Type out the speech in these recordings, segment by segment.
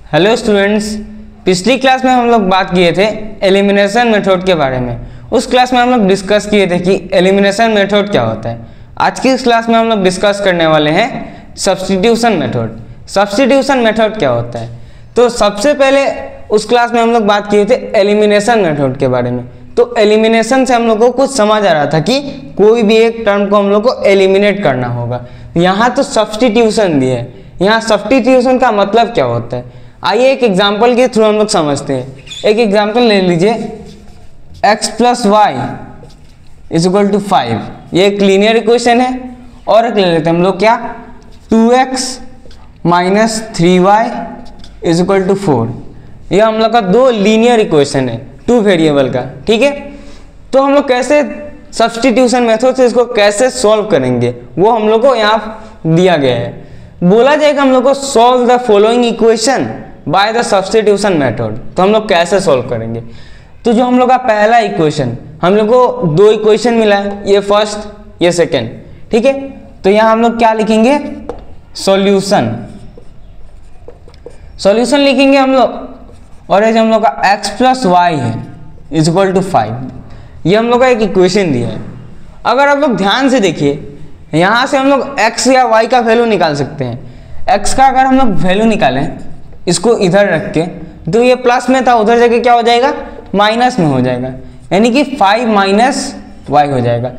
Hello students, पिछली class में हम लोग बात किए थे एलिमिनेशन मेथड के बारे में। उस क्लास में हम लोग डिस्कस किए थे कि एलिमिनेशन मेथड क्या होता है। आज की इस क्लास में हम लोग डिस्कस करने वाले हैं सब्स्टिट्यूशन मेथड। सब्स्टिट्यूशन मेथड क्या होता है, तो सबसे पहले उस क्लास में हम लोग बात किए थे एलिमिनेशन मेथड के बारे में। तो एलिमिनेशन से हम लोग को कुछ समझ आ रहा था कि कोई भी एक टर्म को हम लोग को एलिमिनेट करना होगा। यहाँ तो सब्स्टिट्यूशन दिया है, यहाँ सब्स्टिट्यूशन का मतलब क्या होता है आइए एक एग्जाम्पल के थ्रू हम लोग समझते हैं। एक एग्जाम्पल ले लीजिए, x plus Y is equal to 5। ये एक लीनियर इक्वेशन है। और एक ले लेते हैं हम लोग क्या, 2x minus 3y is equal to 4। यह हम लोग का दो लीनियर इक्वेशन है, टू वेरिएबल का। ठीक है, तो हम लोग कैसे सब्स्टिट्यूशन मेथड से इसको कैसे सॉल्व करेंगे वो हम लोग को यहाँ दिया गया है। बोला जाएगा हम लोग को solve the following equation by the substitution method. तो हम लोग कैसे सॉल्व करेंगे, तो जो हम लोग का पहला इक्वेशन, हम लोग को दो इक्वेशन मिला है, ये फर्स्ट ये सेकेंड। ठीक है, तो यहाँ हम लोग क्या लिखेंगे, सॉल्यूशन। सॉल्यूशन लिखेंगे हम लोग। और ये जो हम लोग का x प्लस वाई है इज इक्वल टू 5, ये हम लोग का एक इक्वेशन दिया है। अगर आप लोग ध्यान से देखिए, यहाँ से हम लोग x या y का वैल्यू निकाल सकते हैं। x का अगर हम लोग वैल्यू निकालें इसको इधर रख के, तो ये प्लस में था, उधर जाके क्या हो जाएगा, माइनस में हो जाएगा, यानी कि 5 माइनस वाई हो जाएगा।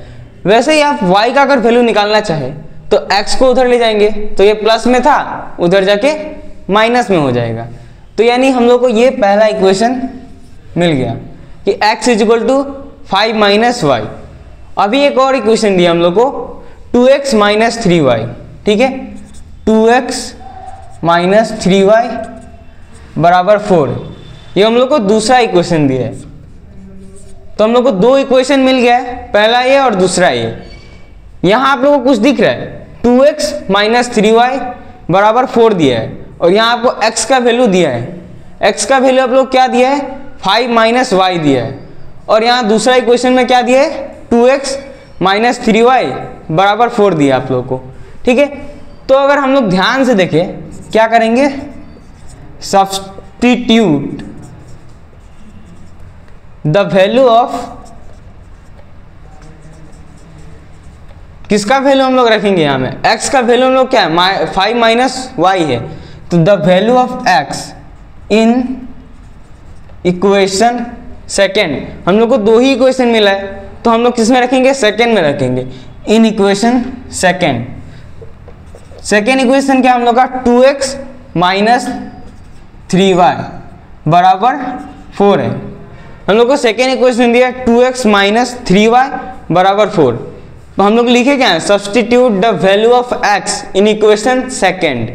वैसे ही आप y का अगर वैल्यू निकालना चाहे तो x को उधर ले जाएंगे, तो ये प्लस में था, उधर जाके माइनस में हो जाएगा। तो यानी हम लोग को ये पहला इक्वेशन मिल गया कि x is equal to 5 minus Y. अभी एक और इक्वेशन दिया हम लोग को, 2x माइनस 3y। ठीक है, 2x माइनस 3y बराबर 4। ये हम लोग को दूसरा इक्वेशन दिया है। तो हम लोग को दो इक्वेशन मिल गया है, पहला ये और दूसरा ये। यहाँ आप लोगों को कुछ दिख रहा है, 2x माइनस 3y बराबर 4 दिया है, और यहाँ आपको x का वैल्यू दिया है। x का वैल्यू आप लोग क्या दिया है, 5 माइनस वाई दिया है। और यहाँ दूसरा इक्वेशन में क्या दिया है, 2x माइनस 3y बराबर 4 दिया आप लोग को। ठीक है, तो अगर हम लोग ध्यान से देखें क्या करेंगे, सब्स्टिट्यूट द वैल्यू ऑफ, किसका वैल्यू हम लोग रखेंगे यहाँ में, x का वैल्यू हम लोग क्या है, 5 माइनस वाई है। तो the value of x in equation second, हम लोग को दो ही इक्वेशन मिला है, तो हम लोग किस में रखेंगे, सेकेंड में रखेंगे, in equation second. Second equation क्या हम लोग का, 2x माइनस 3y बराबर 4 है। हम लोग को सेकेंड इक्वेशन दिया 2x माइनस 3y बराबर 4। तो हम लोग लिखे क्या है, substitute the value of x in equation second.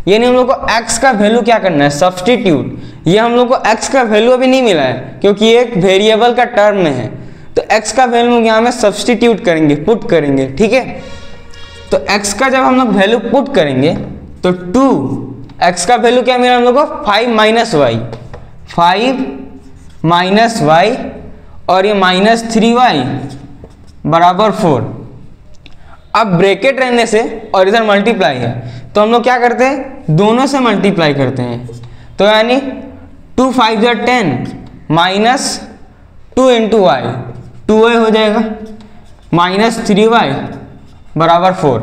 यानी हम लोग को x का वैल्यू क्या करना है, सब्स्टिट्यूट। ये हम लोग को x का वैल्यू अभी नहीं मिला है क्योंकि ये एक वेरिएबल का टर्म में है, तो x का वैल्यू यहाँ में सब्स्टिट्यूट करेंगे, पुट करेंगे। ठीक है, तो x का जब हम लोग वैल्यू पुट करेंगे तो 2x का वैल्यू क्या मिला हम लोग को, 5 माइनस वाई, 5 माइनस वाई, और ये माइनस 3y बराबर 4। अब ब्रैकेट रहने से और इधर मल्टीप्लाई है, तो हम लोग क्या करते हैं, दोनों से मल्टीप्लाई करते हैं। तो यानी 2 5 10 माइनस 2 इंटू वाई, 2y हो जाएगा, माइनस 3y बराबर 4।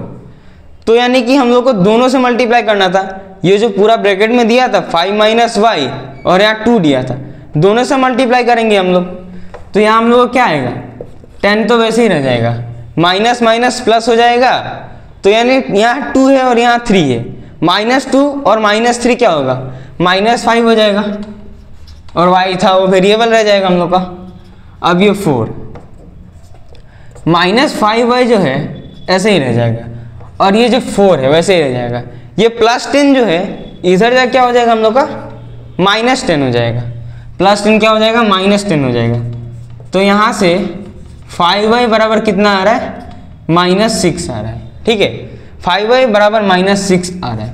तो यानी कि हम लोग को दोनों से मल्टीप्लाई करना था। ये जो पूरा ब्रैकेट में दिया था 5 माइनस वाई और यहाँ 2 दिया था, दोनों से मल्टीप्लाई करेंगे हम लोग। तो यहाँ हम लोग को क्या आएगा, 10 तो वैसे ही रह जाएगा, माइनस माइनस प्लस हो जाएगा। तो यानी यहाँ 2 है और यहाँ 3 है, माइनस 2 और माइनस 3 क्या होगा, माइनस 5 हो जाएगा, और y था वो वेरिएबल रह जाएगा हम लोग का। अब ये 4 माइनस 5y जो है ऐसे ही रह जाएगा, और ये जो 4 है वैसे ही रह जाएगा। ये प्लस 10 जो है इधर जा क्या हो जाएगा हम लोग का, माइनस 10 हो जाएगा। प्लस 10 क्या हो जाएगा, माइनस 10 हो जाएगा। तो यहाँ से 5y बराबर कितना आ रहा है, माइनस 6 आ रहा है। ठीक है, 5y बराबर माइनस 6 आ रहा है।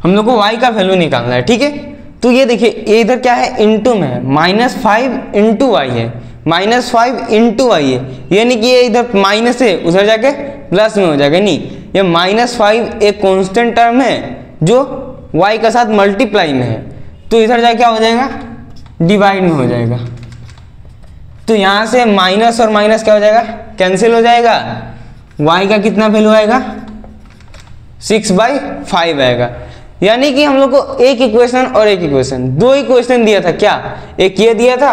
हम लोग को y का वैल्यू निकालना है। ठीक है, तो ये देखिए ये इधर क्या है, इनटू में है, माइनस 5 इंटू वाई है, माइनस 5 इंटू वाई है, यानी कि ये इधर माइनस है, उधर जाके प्लस में हो जाएगा। नहीं, ये माइनस 5 एक कांस्टेंट टर्म है जो y के साथ मल्टीप्लाई में है, तो इधर जाके क्या हो जाएगा, डिवाइड में हो जाएगा। तो यहाँ से माइनस और माइनस क्या हो जाएगा, कैंसिल हो जाएगा। y का कितना वैल्यू आएगा, 6/5 आएगा। यानी कि हम लोग को एक इक्वेशन और एक इक्वेशन, दो इक्वेशन दिया था क्या, एक ये दिया था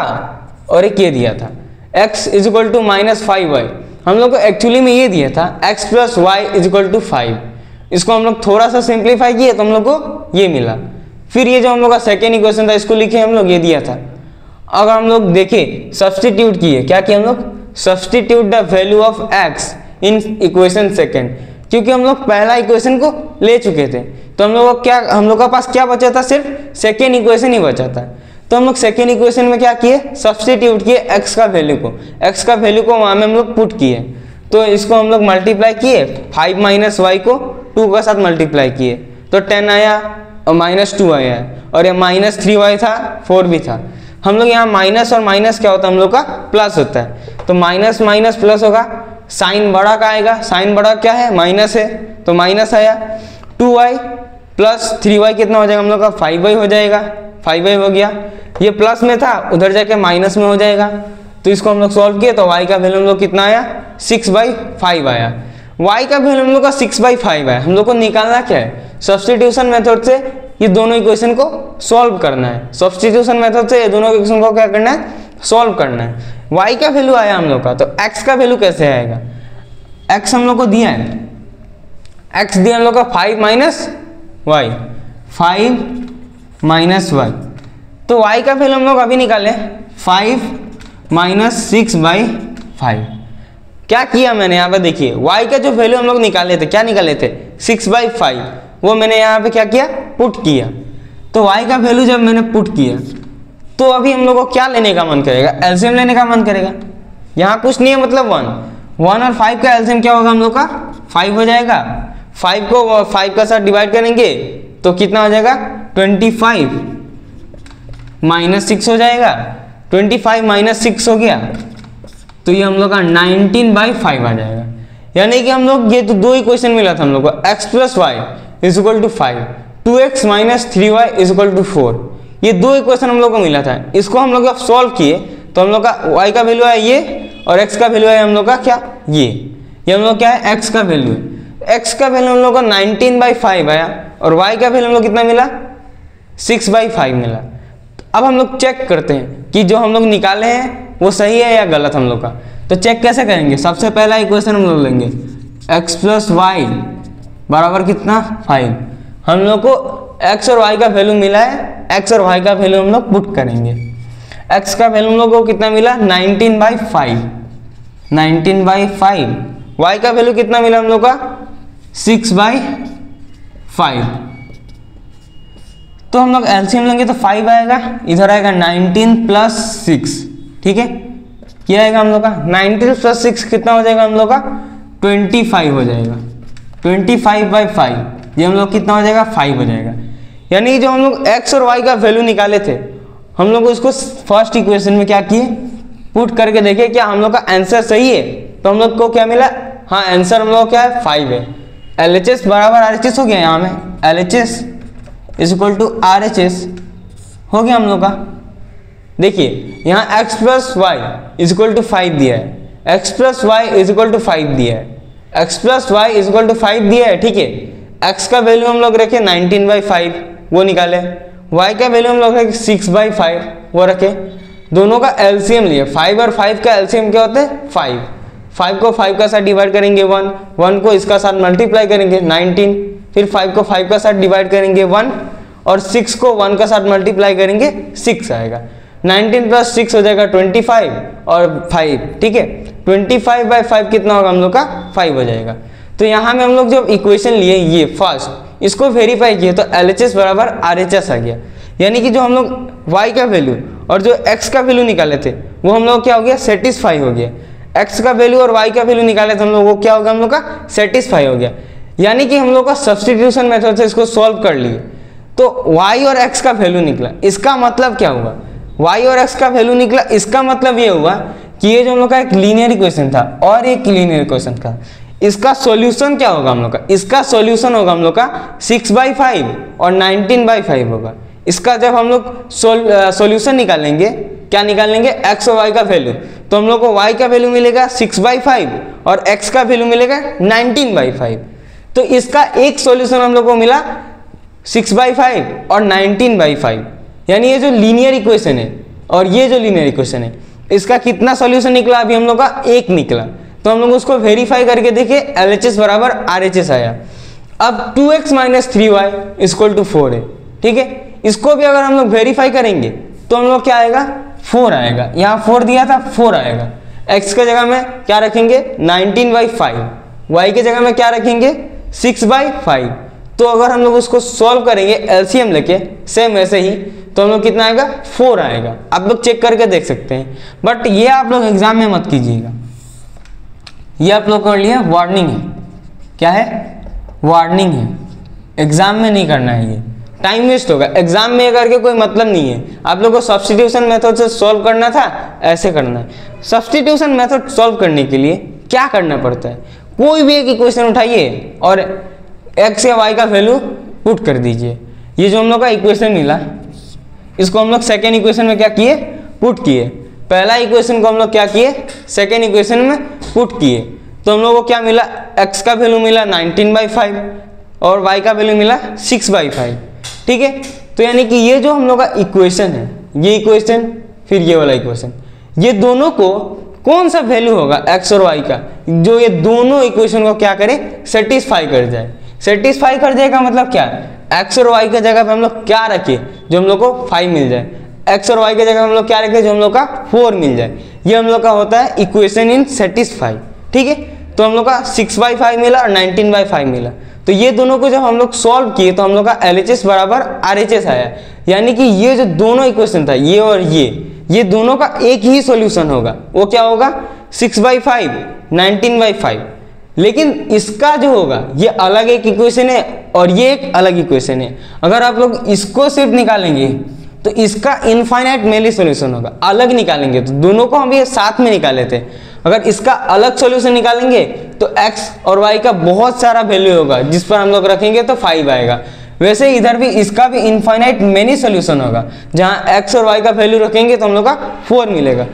और एक ये दिया था, x इज टू -5y। हम लोग को एक्चुअली में ये दिया था x + y = 5। इसको हम लोग थोड़ा सा सिंप्लीफाई किए तो हम लोग को ये मिला। फिर ये जो हम लोग का सेकेंड इक्वेशन था इसको लिखे हम लोग, ये दिया था। अगर हम लोग देखें सब्सटीट्यूट किए, क्या किया हम लोग, substitute the value of x in equation second, क्योंकि हम लोग पहला इक्वेशन को ले चुके थे तो हम लोग को क्या, हम लोग का पास क्या बचा था, सिर्फ सेकेंड इक्वेशन ही बचा था। तो हम लोग सेकेंड इक्वेशन में क्या किए, सब्सटीट्यूट किए x का वैल्यू को, x का वैल्यू को वहाँ में हम लोग पुट किए। तो इसको हम लोग मल्टीप्लाई किए, 5 - y को 2 के साथ मल्टीप्लाई किए तो 10 आया और -2 आया, और ये -3y था, 4 भी था। हम लोग यहाँ माइनस और माइनस क्या होता है, हम लोग का प्लस होता है। तो माइनस माइनस प्लस होगा, साइन बड़ा का आएगा, साइन बड़ा क्या है, माइनस है, तो माइनस आया। 2y + 3y कितना हो जाएगा हम लोग का, 5y हो जाएगा, 5y हो गया। ये प्लस में था, उधर जाके माइनस में हो जाएगा। तो इसको हम लोग सॉल्व किए तो y का वैल्यू हम लोग कितना आया, 6/5 आया। y का वैल्यू हम लोग का 6/5 आया। हम लोग को निकालना क्या है, सब्स्टिट्यूशन मेथड से ये दोनों इक्वेशन को सॉल्व करना है। सब्स्टिट्यूशन मेथड से ये दोनों इक्वेशन को क्या करना है, सॉल्व करना है। y का वैल्यू आया हम लोग का, तो x का वैल्यू कैसे आएगा, x हम लोग को दिया है, x दिया हम लोग का 5 - y, 5 - y। तो y का वैल्यू हम लोग अभी निकाले 5 - 6/5। क्या किया मैंने यहाँ पे देखिए, y का जो वैल्यू हम लोग निकाले थे, क्या निकाले थे, 6/5, वो मैंने यहाँ पे क्या किया, पुट किया। तो y का वैल्यू जब मैंने पुट किया तो अभी हम लोग को क्या लेने का मन करेगा, एलसीएम लेने का मन करेगा। यहाँ कुछ नहीं है, मतलब 1 और 5 का एलसीएम क्या होगा हम लोग का, 5 हो जाएगा। 5 को 5 का साथ डिवाइड करेंगे तो कितना हो जाएगा, 25 - 6 हो जाएगा। 25 - 6 हो गया तो ये हम लोग का 19/5 आ जाएगा। यानी कि हम लोग ये तो दो इक्वेशन मिला था हम लोग को, x + y = 5, 2x - 3y = 4। ये दो इक्वेशन हम लोग को मिला था। इसको हम लोग सॉल्व किए तो हम लोग का y का वैल्यू है ये और x का वैल्यू है हम लोग का क्या, ये हम लोग क्या है, x का वैल्यू है। x का वैल्यू हम लोग का 19/5 आया और y का वैल्यू हम लोग कितना मिला, 6/5 मिला। अब हम लोग चेक करते हैं कि जो हम लोग निकाले हैं वो सही है या गलत हम लोग का। तो चेक कैसे करेंगे, सबसे पहला इक्वेशन हम लोग लेंगे x + y बराबर कितना, 5। हम लोग को x और y का वैल्यू मिला है, x और y का वैल्यू हम लोग पुट करेंगे। x का वैल्यू हम लोग को कितना मिला, 19/5, 19/5। y का वैल्यू कितना मिला हम लोग का, 6/5। तो हम लोग एलसीएम लेंगे तो 5 आएगा, इधर आएगा 19 + 6, ठीक है। क्या आएगा हम लोग का, 19 + 6 कितना हो जाएगा हम लोग का, 25 हो जाएगा। 25/5 ये हम लोग कितना हो जाएगा, 5 हो जाएगा। यानी जो हम लोग x और y का वैल्यू निकाले थे, हम लोग उसको फर्स्ट इक्वेशन में क्या किए, पुट करके देखे क्या हम लोग का आंसर सही है। तो हम लोग को क्या मिला, हाँ आंसर हम लोग क्या है, 5 है। LHS बराबर RHS हो गया, यहाँ में LHS = RHS हो गया हम लोग का। देखिए यहाँ x + y = 5 दिया है, x + y = 5 दिया है, x + y = 5 दिया है, ठीक है। x का वैल्यू हम लोग रखे 19/5, वो निकाले। y का वैल्यू हम लोग रखे 6/5, वो रखे। दोनों का एलसीएम लिए, 5 और 5 का एलसीएम क्या होता है, 5। 5 को 5 का साथ डिवाइड करेंगे 1, 1 को इसका साथ मल्टीप्लाई करेंगे 19, फिर 5 को 5 का साथ डिवाइड करेंगे 1 और 6 को 1 का साथ मल्टीप्लाई करेंगे 6 आएगा। 19 + 6 हो जाएगा 25 और 5, ठीक है। 25/5 कितना होगा हम लोग का, 5 हो जाएगा। तो यहाँ में हम लोग जब इक्वेशन लिए ये फर्स्ट, इसको वेरीफाई किए तो LHS बराबर RHS आ गया। यानी कि जो हम लोग y का वैल्यू और जो x का वैल्यू निकाले थे वो हम लोग क्या हो गया, सेटिस्फाई हो गया। x का वैल्यू और y का वैल्यू निकाले थे हम लोग, वो क्या होगा हम लोग का, सेटिस्फाई हो गया। यानी कि हम लोग का सब्स्टिट्यूशन मेथड से इसको सॉल्व कर लिए तो y और x का वैल्यू निकला। इसका मतलब क्या हुआ, y और x का वैल्यू निकला, इसका मतलब ये हुआ कि ये जो हम लोग का एक लीनियर इक्वेशन था और एक लीनियर इक्वेशन था, इसका सॉल्यूशन क्या होगा हम लोग का, इसका सॉल्यूशन होगा हम लोग का 6/5 और 19/5 होगा। इसका जब हम लोग सॉल्यूशन निकालेंगे, क्या निकालेंगे, x और y का वैल्यू, तो हम लोग को y का वैल्यू मिलेगा 6/5 और x का वैल्यू मिलेगा 19/5। तो इसका एक सॉल्यूशन हम लोग को मिला 6/5 और 19/5, यानी ये जो लीनियर इक्वेशन है और ये जो लीनियर इक्वेशन है, इसका कितना सॉल्यूशन निकला, अभी हम लोग का एक निकला। तो हम लोग उसको वेरीफाई करके देखे, LHS बराबर RHS आया। अब 2x - 3y = 4 है, ठीक है। इसको भी अगर हम लोग वेरीफाई करेंगे तो हम लोग क्या आएगा, 4 आएगा। यहाँ 4 दिया था, 4 आएगा। x के जगह में क्या रखेंगे, 19/5, y के जगह में क्या रखेंगे, 6/5। तो अगर हम लोग उसको सॉल्व करेंगे LCM लेके, सेम ऐसे ही, तो हम लोग कितना आएगा, 4 आएगा। आप लोग चेक करके देख सकते हैं, बट ये आप लोग एग्जाम में मत कीजिएगा, ये आप लोग के लिए वार्निंग है। क्या है, वार्निंग है, एग्जाम में नहीं करना है, ये टाइम वेस्ट होगा। एग्जाम में करके कोई मतलब नहीं है। आप लोग को सब्स्टिट्यूशन मेथड से सॉल्व करना था, ऐसे करना है। सब्स्टिट्यूशन मेथड सॉल्व करने के लिए क्या करना पड़ता है, कोई भी एक इक्वेशन उठाइए और x या y का वैल्यू पुट कर दीजिए। ये जो हम लोग का इक्वेशन मिला, इसको हम लोग सेकेंड इक्वेशन में क्या किए, पुट किए। पहला इक्वेशन को हम लोग क्या किए, सेकेंड इक्वेशन में पुट किए। तो हम लोग को क्या मिला, x का वैल्यू मिला 19/5 और y का वैल्यू मिला 6/5, ठीक है। तो यानी कि ये जो हम लोग का इक्वेशन है, ये इक्वेशन फिर ये वाला इक्वेशन, ये दोनों को कौन सा वैल्यू होगा x और y का, जो ये दोनों इक्वेशन को क्या करे, सेटिस्फाई कर जाए। सेटिस्फाई कर जाएगा मतलब क्या, x और y के जगह पे हम लोग क्या रखे, जो हम लोग को 5 मिल जाए। x और y के जगह हम लोग क्या रखे, जो हम लोग का 4 मिल जाए। ये हम लोग का होता है इक्वेशन इन सेटिस्फाई, ठीक है। तो हम लोग का 6/5 मिला और 19/5 मिला। तो ये दोनों को जब हम लोग सॉल्व किए तो हम लोग का LHS बराबर RHS आया। यानी कि ये जो दोनों इक्वेशन था, ये और ये दोनों का एक ही सॉल्यूशन होगा। वो क्या होगा, 6/5, 19/5। लेकिन इसका जो होगा, ये अलग एक इक्वेशन है और ये एक अलग इक्वेशन है। अगर आप लोग इसको सिर्फ निकालेंगे तो इसका इनफाइनाइट मेनली सॉल्यूशन होगा। अलग निकालेंगे तो दोनों को हम ये साथ में निकाले थे। अगर इसका अलग सॉल्यूशन निकालेंगे तो x और y का बहुत सारा वैल्यू होगा, जिस पर हम लोग रखेंगे तो 5 आएगा। वैसे इधर भी इसका भी इनफाइनाइट मेनी सॉल्यूशन होगा, जहां x और y का वैल्यू रखेंगे तो हम लोग का 4 मिलेगा।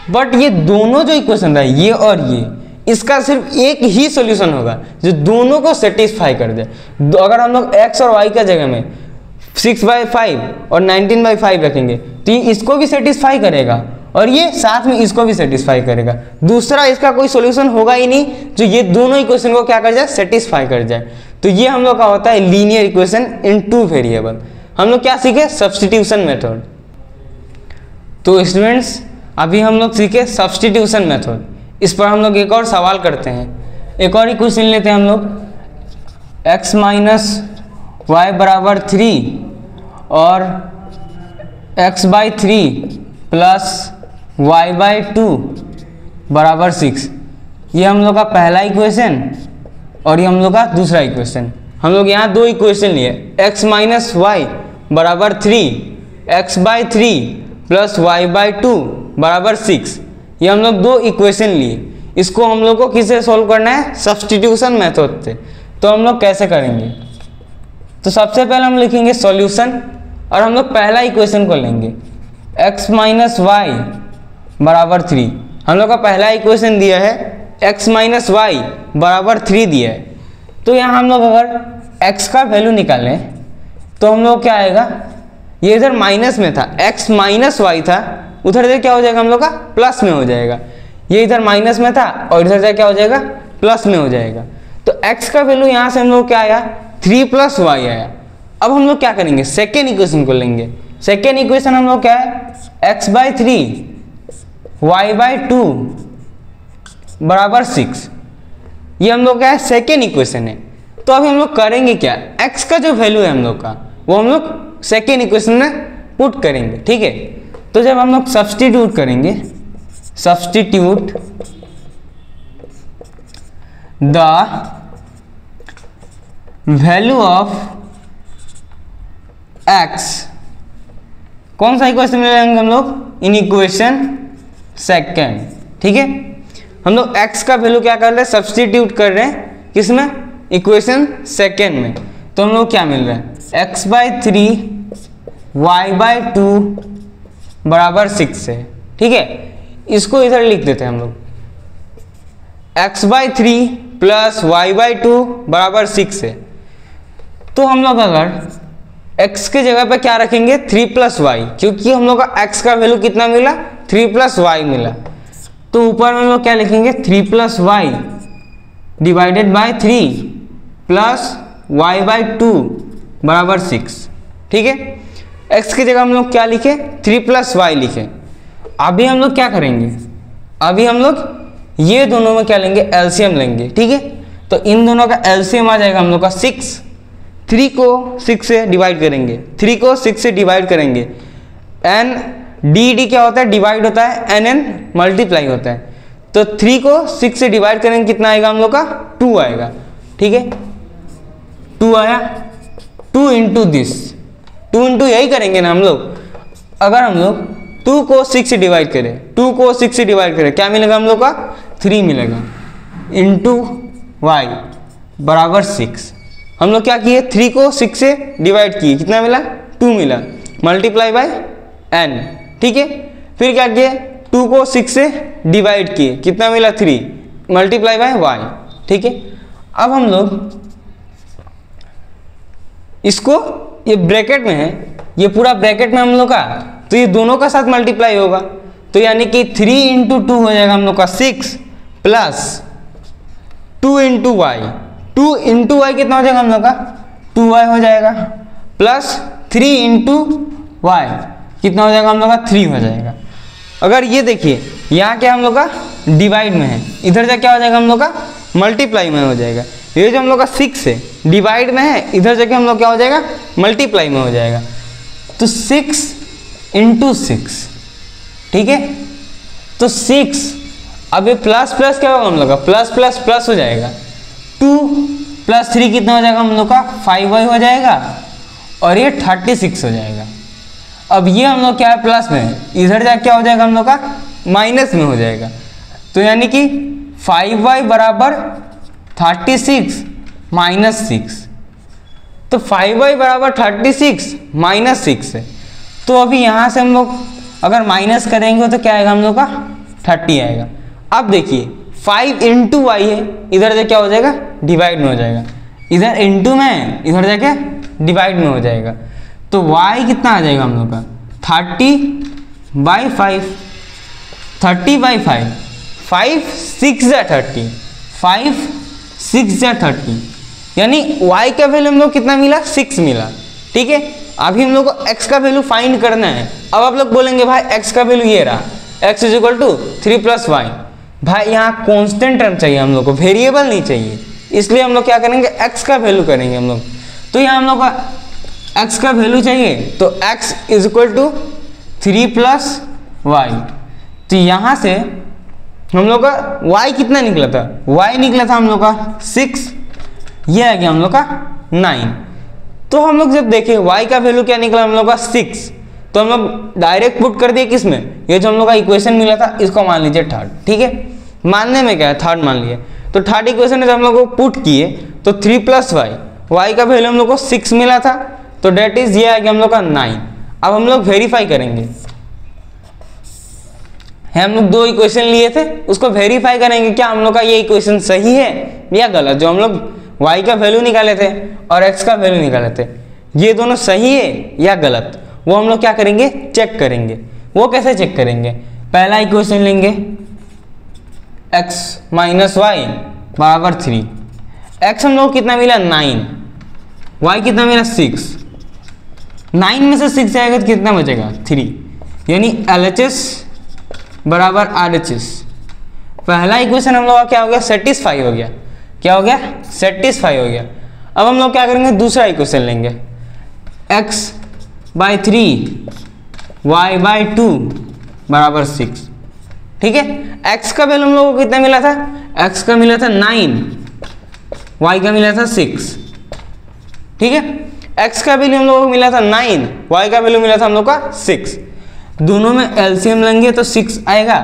बट ये दोनों जो इक्वेशन था, ये और ये, इसका सिर्फ एक ही सॉल्यूशन होगा जो दोनों को सेटिस्फाई कर दे। अगर हम लोग x और y का जगह में 6/5 और 19/5 रखेंगे तो ये इसको भी सेटिस्फाई करेगा और ये साथ में इसको भी सेटिस्फाई करेगा। दूसरा इसका कोई सॉल्यूशन होगा ही नहीं जो ये दोनों इक्वेशन को क्या कर जाए, सेटिस्फाई कर जाए। तो ये हम लोग का होता है लीनियर इक्वेशन इन 2 वेरिएबल। हम लोग क्या सीखे, सब्स्टिट्यूशन मेथड। तो स्टूडेंट्स अभी हम लोग सीखे सब्स्टिट्यूशन मेथड। इस पर हम लोग एक और सवाल करते हैं, एक और इक्वेशन लेते हैं हम लोग, x - y बराबर 3 और x/3 प्लस y/2 बराबर 6। ये हम लोग का पहला इक्वेशन और ये हम लोग का दूसरा इक्वेशन। हम लोग यहाँ दो इक्वेशन लिए, x - y बराबर 3, x/3 प्लस y/2 बराबर 6। ये हम लोग दो इक्वेशन लिए। इसको हम लोग को किससे सॉल्व करना है, सब्स्टिट्यूशन मेथड से। तो हम लोग कैसे करेंगे, तो सबसे पहले हम लिखेंगे सॉल्यूशन और हम लोग पहला इक्वेशन को लेंगे, x - y बराबर 3। हम लोग का पहला इक्वेशन दिया है x - y बराबर 3 दिया है। तो यहाँ हम लोग अगर x का वैल्यू निकालें तो हम लोग क्या आएगा, ये इधर माइनस में था, x - y था, उधर से क्या हो जाएगा हम लोग का प्लस में हो जाएगा। ये इधर माइनस में था और इधर से क्या हो जाएगा, प्लस में हो जाएगा। तो x का वैल्यू यहाँ से हम लोग क्या आया, 3 + y आया। अब हम लोग क्या करेंगे, सेकेंड इक्वेशन को लेंगे। सेकेंड इक्वेशन हम लोग क्या है, x/3 y/2 बराबर 6। ये हम लोग क्या है, सेकेंड इक्वेशन है। तो अभी हम लोग करेंगे क्या, x का जो वैल्यू है हम लोग का, वो हम लोग सेकेंड इक्वेशन में पुट करेंगे, ठीक है। तो जब हम लोग सब्स्टिट्यूट करेंगे, substitute the value of x, कौन सा इक्वेशन में लेंगे हम लोग, इन इक्वेशन सेकेंड, ठीक है। हम लोग x का वैल्यू क्या कर रहे हैं, सब्स्टिट्यूट कर रहे हैं किसमें, इक्वेशन सेकेंड में। तो हम लोग क्या मिल रहा है, x/3 y/2 बराबर 6 है। ठीक है, इसको इधर लिख देते हैं हम लोग, x/3 प्लस y/2 बराबर 6 है। तो हम लोग अगर x के जगह पे क्या रखेंगे 3 + y, क्योंकि हम लोग का x का वैल्यू कितना मिला 3 + y मिला, तो ऊपर में हम लोग क्या लिखेंगे 3 + y divided by 3 plus y/2 बराबर 6। ठीक है, x की जगह हम लोग क्या लिखे 3 + y लिखे। अभी हम लोग क्या करेंगे, अभी हम लोग ये दोनों में क्या लेंगे एलसीएम लेंगे। ठीक है, तो इन दोनों का एलसीएम आ जाएगा हम लोग का 6। 3 को 6 से डिवाइड करेंगे, 3 को 6 से डिवाइड करेंगे, एन डी क्या होता है डिवाइड होता है, एन एन मल्टीप्लाई होता है। तो 3 को 6 से डिवाइड करेंगे कितना आएगा हम लोग का 2 आएगा। ठीक है, 2 आया, 2 इंटू दिस, 2 इंटू यही करेंगे ना हम लोग। अगर हम लोग 2 को 6 से डिवाइड करें, 2 को 6 से डिवाइड करें क्या मिलेगा हम लोग का 3 मिलेगा, इंटू वाई बराबर 6। हम लोग क्या किए 3 को 6 से डिवाइड किए, कितना मिला 2 मिला, मल्टीप्लाई बाय n। ठीक है, फिर क्या किए 2 को 6 से डिवाइड किए, कितना मिला 3, मल्टीप्लाई बाय y। ठीक है, अब हम लोग इसको, ये ब्रैकेट में है, ये पूरा ब्रैकेट में हम लोग का, तो ये दोनों का साथ मल्टीप्लाई होगा, तो यानी कि 3 इंटू 2 हो जाएगा हम लोग का 6 plus 2 into Y, 2 into Y कितना हो जाएगा हम लोग का 2y हो जाएगा, प्लस 3 इंटू वाई कितना हो जाएगा हम लोग का 3 हो जाएगा। अगर ये देखिए यहाँ क्या हम लोग का डिवाइड में है, इधर जा क्या हो जाएगा हम लोग का मल्टीप्लाई में हो जाएगा। ये जो हम लोग का 6 है डिवाइड में है, इधर जाके हम लोग क्या हो जाएगा मल्टीप्लाई में हो जाएगा। तो 6 इंटू 6, ठीक है, तो 6, अब ये प्लस प्लस क्या होगा हम लोग का प्लस प्लस प्लस हो जाएगा, 2 + 3 कितना हो जाएगा हम लोग का 5y हो जाएगा, और ये 36 हो जाएगा। अब ये हम लोग क्या है प्लस में है, इधर जाके क्या हो जाएगा हम लोग का माइनस में हो जाएगा। तो यानी कि 5y बराबर 36 माइनस 6, तो 5y बराबर 36 माइनस 6 है। तो अभी यहाँ से हम लोग अगर माइनस करेंगे तो क्या आएगा हम लोग का 30 आएगा। अब देखिए 5 इंटू वाई है, इधर से क्या हो जाएगा डिवाइड में हो जाएगा, इधर इंटू में इधर जाके डिवाइड में हो जाएगा। तो y कितना आ जाएगा हम लोग का 30/5, 30/5, 5 6 जा 30, 5 6 जा 30, यानी y का वैल्यू हम लोग कितना मिला 6 मिला। ठीक है, अभी हम लोग को x का वैल्यू फाइंड करना है। अब आप लोग बोलेंगे भाई x का वैल्यू ये रहा, x = 3 + y। भाई यहाँ कांस्टेंट टर्म चाहिए हम लोग को, वेरिएबल नहीं चाहिए, इसलिए हम लोग क्या करेंगे x का वैल्यू करेंगे हम लोग। तो यहाँ हम लोग का x का वैल्यू चाहिए, तो x = 3 + y। तो यहाँ से हम लोग का y कितना निकला था, y निकला था हम लोग का 6, ये आ गया हम लोग का 9। तो हम लोग जब देखें y का वैल्यू क्या निकला हम लोग का 6, तो हम लोग डायरेक्ट पुट कर दिए किसमें, ये जो हम लोग का इक्वेशन मिला था इसको मान लीजिए थर्ड। ठीक है, मानने में क्या है थर्ड मान लिए, तो थर्ड इक्वेशन में जब हम लोग को पुट किए तो 3 + y का वैल्यू हम लोग को 6 मिला था, तो डेट इज ये आ गया हम लोग का 9। अब हम लोग वेरीफाई करेंगे, है हम लोग 2 इक्वेशन लिए थे, उसको वेरीफाई करेंगे क्या हम लोग का ये इक्वेशन सही है या गलत। जो हम लोग y का वैल्यू निकाले थे और x का वैल्यू निकाले थे, ये दोनों सही है या गलत, वो हम लोग क्या करेंगे चेक करेंगे। वो कैसे चेक करेंगे, पहला इक्वेशन लेंगे x - y बराबर 3, x हम लोग कितना मिला 9, y कितना मिला 6, 9 में से 6 जाएगा तो कितना बचेगा 3, यानी LHS बराबर RHS। पहला इक्वेशन हम लोग का क्या हो गया सेटिस्फाई हो गया, क्या हो गया सेटिस्फाई हो गया। अब हम लोग क्या करेंगे दूसरा इक्वेशन लेंगे x/3 y/2 बराबर 6। ठीक है, x का वैल्यू हम लोग को कितना मिला था, x का मिला था 9, y का मिला था 6। ठीक है, x का वैल्यू हम लोग को मिला था 9, y का वैल्यू मिला था हम लोग का 6। दोनों में एलसीएम लेंगे तो 6 आएगा,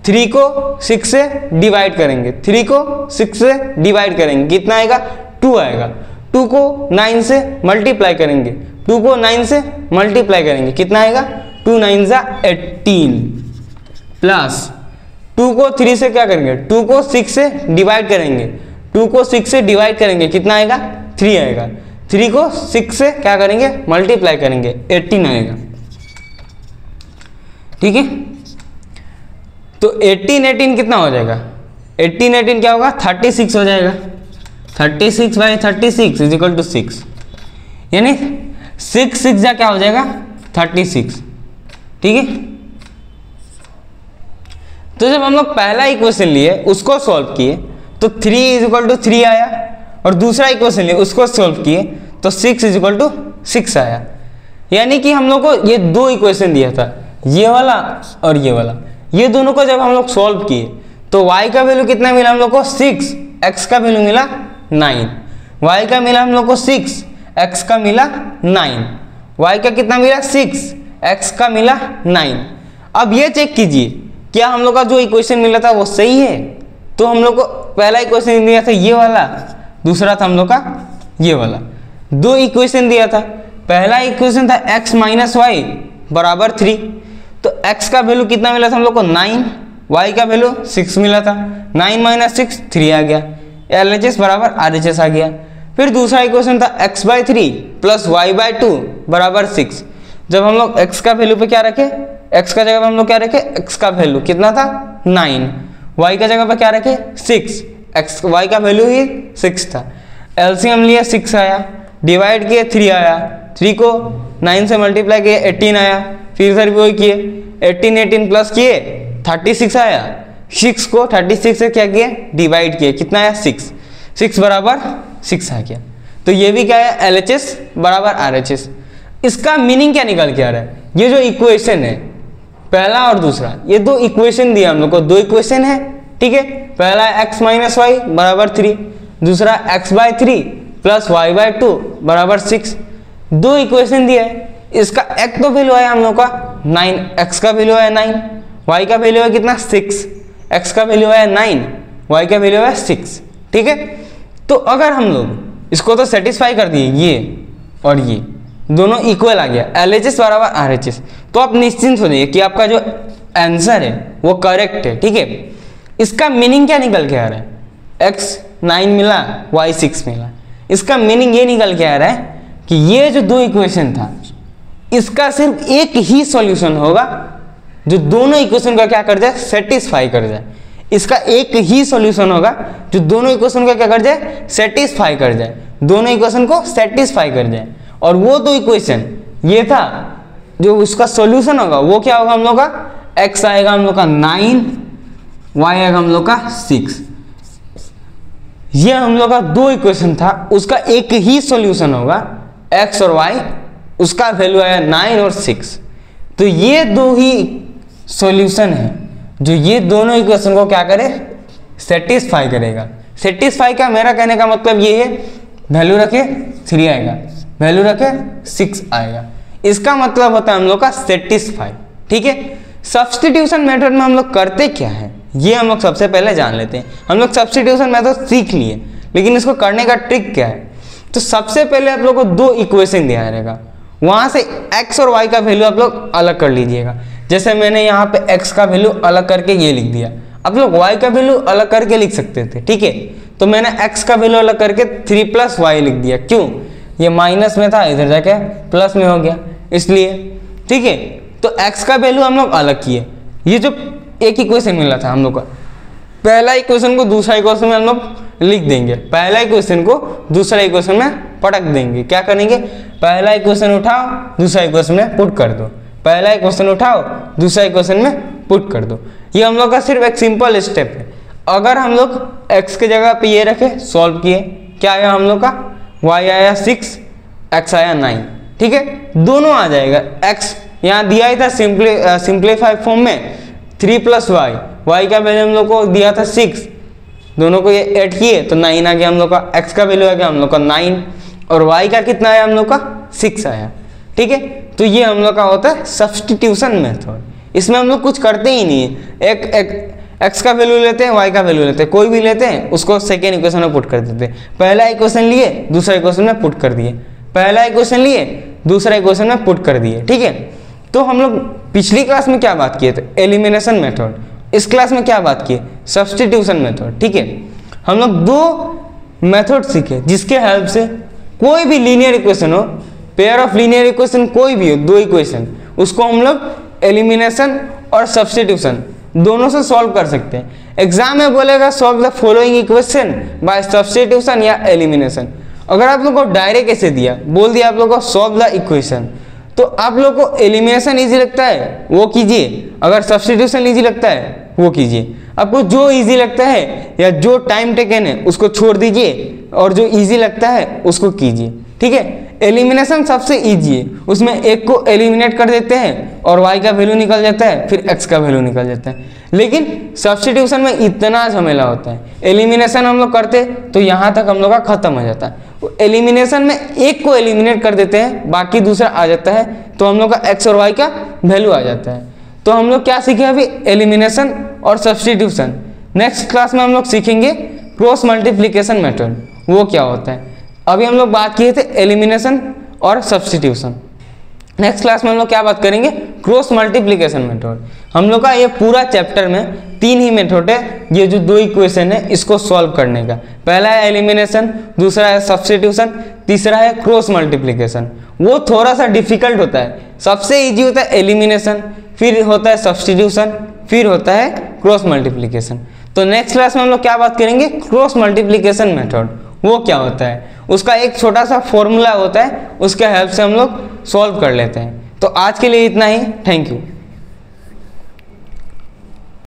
3 को 6 से डिवाइड करेंगे, 3 को 6 से डिवाइड करेंगे कितना आएगा 2 आएगा, 2 को 9 से मल्टीप्लाई करेंगे 2 को 9 से मल्टीप्लाई करेंगे, कितना आएगा 2 9 जा 18 प्लस 2 को 3 से क्या करेंगे, 2 को 6 से डिवाइड करेंगे, 2 को 6 से डिवाइड करेंगे, कितना आएगा 3 आएगा, 3 को 6 से क्या करेंगे मल्टीप्लाई करेंगे 18 आएगा। ठीक है, तो 18 कितना हो जाएगा, 18 क्या होगा 36 हो जाएगा, 36 बाई 36 इज इक्वल टू 6, यानी 6 6 जा क्या हो जाएगा 36। ठीक है, तो जब हम लोग पहला इक्वेशन लिए उसको सॉल्व किए तो 3 इज इक्वल टू 3 आया, और दूसरा इक्वेशन लिए उसको सॉल्व किए तो 6 इज इक्वल टू 6 आया। यानी कि हम लोग को ये दो इक्वेशन दिया था, ये वाला और ये वाला, ये दोनों को जब हम लोग सॉल्व किए तो y का वैल्यू कितना मिला हम लोग को 6, x का वैल्यू मिला 9, y का मिला हम लोग को 6, x का मिला 9, y का कितना मिला 6, x का मिला 9। अब ये चेक कीजिए क्या हम लोग का जो इक्वेशन मिला था वो सही है। तो हम लोग को पहला इक्वेशन दिया था ये वाला, दूसरा था हम लोग का ये वाला, दो इक्वेशन दिया था। पहला इक्वेशन था x माइनस वाई बराबर 3, तो x का वैल्यू कितना मिला था हम लोग को 9, y का वैल्यू 6 मिला था, 9 माइनस 6 3 आ गया, LHS बराबर RHS आ गया। फिर दूसरा इक्वेशन था x by 3 plus Y by 2 बराबर 6। जब हम लोग x का वैल्यू पे क्या रखे, x का जगह पे हम लोग क्या रखे, x का वैल्यू कितना था 9, y का जगह पे क्या रखे 6, y का वैल्यू ही 6 था। एलसीएम लिया 6 आया, डिवाइड किए 3 आया, 3 को 9 से मल्टीप्लाई किए 18 आया, फिर इधर भी वही किए 18 प्लस किए 36 आया, 6 को 36 से क्या किए डिवाइड किए, कितना आया 6, 6 बराबर 6 आ गया। तो ये भी क्या है LHS बराबर RHS। इसका मीनिंग क्या निकल के आ रहा है, ये जो इक्वेशन है पहला और दूसरा, ये दो इक्वेशन दिया हम लोग को, दो इक्वेशन है। ठीक है, पहला x माइनस वाई बराबर 3, दूसरा x by 3 plus Y by 2 बराबर 6, दो इक्वेशन दिया है। इसका x तो वैल्यू है हम लोग का 9, x का वैल्यू है 9, y का वैल्यू है कितना 6, x का वैल्यू है 9, y का वैल्यू है 6। ठीक है, तो अगर हम लोग इसको तो सेटिस्फाई कर दिए, ये और ये दोनों इक्वल आ गया, LHS बराबर RHS, तो आप निश्चिंत हो जाइए कि आपका जो आंसर है वो करेक्ट है। ठीक है, इसका मीनिंग क्या निकल के आ रहा है, x 9 मिला y 6 मिला, इसका मीनिंग ये निकल के आ रहा है कि ये जो दो इक्वेशन था इसका सिर्फ एक ही सॉल्यूशन होगा जो दोनों इक्वेशन का क्या कर जाए सेटिस्फाई कर जाए। इसका एक ही सॉल्यूशन होगा जो दोनों इक्वेशन का क्या कर जाए सेटिस्फाई कर जाए, दोनों इक्वेशन को सेटिस्फाई कर जाए। और वो दो इक्वेशन ये था, जो उसका सॉल्यूशन होगा वो क्या होगा हम लोग का, x आएगा हम लोग का 9, y आएगा हम लोग का 6। ये हम लोग का दो इक्वेशन था, उसका एक ही सॉल्यूशन होगा x और y, उसका वैल्यू आया 9 और 6। तो ये दो ही सॉल्यूशन है जो ये दोनों इक्वेशन को क्या करे सेटिस्फाई करेगा। सेटिस्फाई का मेरा कहने का मतलब ये है, वैल्यू रखे 3 आएगा, वैल्यू रखे 6 आएगा, इसका मतलब होता है हम लोग का सेटिस्फाई। ठीक है, सब्स्टिट्यूशन मेथड में हम लोग करते क्या है ये हम लोग सबसे पहले जान लेते हैं। हम लोग सब्स्टिट्यूशन मेथड सीख लिए, लेकिन इसको करने का ट्रिक क्या है। तो सबसे पहले आप लोग को दो इक्वेशन दिया रहेगा, वहां से x और y का वैल्यू आप लोग अलग कर लीजिएगा। जैसे मैंने यहाँ पे x का वैल्यू अलग करके ये लिख दिया, आप लोग y का वैल्यू अलग करके लिख सकते थे। ठीक है, तो मैंने x का वैल्यू अलग करके 3 प्लस y लिख दिया, क्यों, ये माइनस में था इधर जाके प्लस में हो गया इसलिए। ठीक है, तो x का वैल्यू हम लोग अलग किए। ये जो एक इक्वेशन मिला था हम लोग का, पहला इक्वेशन को दूसरा इक्वेशन में हम लोग लिख देंगे, पहला इक्वेशन को दूसरा इक्वेशन में पटक देंगे। क्या करेंगे, पहला इक्वेशन उठाओ दूसरा इक्वेशन में पुट कर दो, पहला इक्वेशन उठाओ दूसरा इक्वेशन में पुट कर दो। ये हम लोग का सिर्फ एक सिंपल स्टेप है। अगर हम लोग x के जगह पे ये रखे, सॉल्व किए, क्या आया हम लोग का, y आया 6, x आया 9। ठीक है, दोनों आ जाएगा, x यहाँ दिया ही था सिंप्लीफाई फॉर्म में 3 प्लस y का वैल्यू हम लोग को दिया था 6, दोनों को ये ऐड किए तो 9 आ गया हम लोग का, x का वैल्यू आ गया हम लोग का 9 और y का कितना आया हम लोग का 6 आया। ठीक है, तो ये हम लोग का होता है सब्स्टिट्यूशन मेथड। इसमें हम लोग कुछ करते ही नहीं है, एक x का वैल्यू लेते हैं, y का वैल्यू लेते हैं, कोई भी लेते हैं उसको सेकेंड इक्वेशन में पुट कर देते हैं। पहला इक्वेशन लिए दूसरा इक्वेशन में पुट कर दिए, पहला इक्वेशन लिए दूसरा इक्वेशन में पुट कर दिए, ठीक है। तो हम लोग पिछली क्लास में क्या बात किए थे, एलिमिनेशन मेथड। इस क्लास में क्या बात की, सब्स्टिट्यूशन मेथड, ठीक है। हम लोग दो मेथड सीखे जिसके हेल्प से कोई भी लीनियर इक्वेशन हो, पेयर ऑफ लीनियर इक्वेशन कोई भी हो, दो इक्वेशन, उसको हम लोग एलिमिनेशन और सब्स्टिट्यूशन दोनों से सॉल्व कर सकते हैं। एग्जाम में बोलेगा solve the following equation by substitution या एलिमिनेशन। अगर आप लोग को डायरेक्ट ऐसे दिया, बोल दिया आप लोग को सॉल्व द इक्वेशन, तो आप लोग को एलिमिनेशन इजी लगता है वो कीजिए, अगर सब्स्टिट्यूशन इजी लगता है वो कीजिए। आपको जो इजी लगता है या जो टाइम टेकन है उसको छोड़ दीजिए और जो इजी लगता है उसको कीजिए, ठीक है। एलिमिनेशन सबसे इजी है, उसमें एक को एलिमिनेट कर देते हैं और y का वैल्यू निकल जाता है, फिर x का वैल्यू निकल जाता है। लेकिन सब्स्टिट्यूशन में इतना झमेला होता है। एलिमिनेशन हम लोग करते तो यहाँ तक हम लोग का खत्म हो जाता है। एलिमिनेशन में एक को एलिमिनेट कर देते हैं, बाकी दूसरा आ जाता है, तो हम लोग का x और y का वैल्यू आ जाता है। तो हम लोग क्या सीखे अभी, एलिमिनेशन और सब्स्टिट्यूशन। नेक्स्ट क्लास में हम लोग सीखेंगे क्रॉस मल्टीप्लिकेशन मेथड, वो क्या होता है। अभी हम लोग बात किए थे एलिमिनेशन और सब्स्टिट्यूशन। नेक्स्ट क्लास में हम लोग क्या बात करेंगे, क्रॉस मल्टीप्लिकेशन मेथड। हम लोग का ये पूरा चैप्टर में 3 ही मेथड है, ये जो दो इक्वेशन है इसको सॉल्व करने का। पहला है एलिमिनेशन, दूसरा है सब्स्टिट्यूशन, तीसरा है क्रॉस मल्टीप्लिकेशन। वो थोड़ा सा डिफिकल्ट होता है, सबसे ईजी होता है एलिमिनेशन, फिर होता है सब्स्टिट्यूशन, फिर होता है क्रॉस मल्टीप्लिकेशन। तो नेक्स्ट क्लास में हम लोग क्या बात करेंगे, क्रॉस मल्टीप्लिकेशन मेथड, वो क्या होता है, उसका एक छोटा सा फॉर्मूला होता है, उसके हेल्प से हम लोग सॉल्व कर लेते हैं। तो आज के लिए इतना ही, थैंक यू।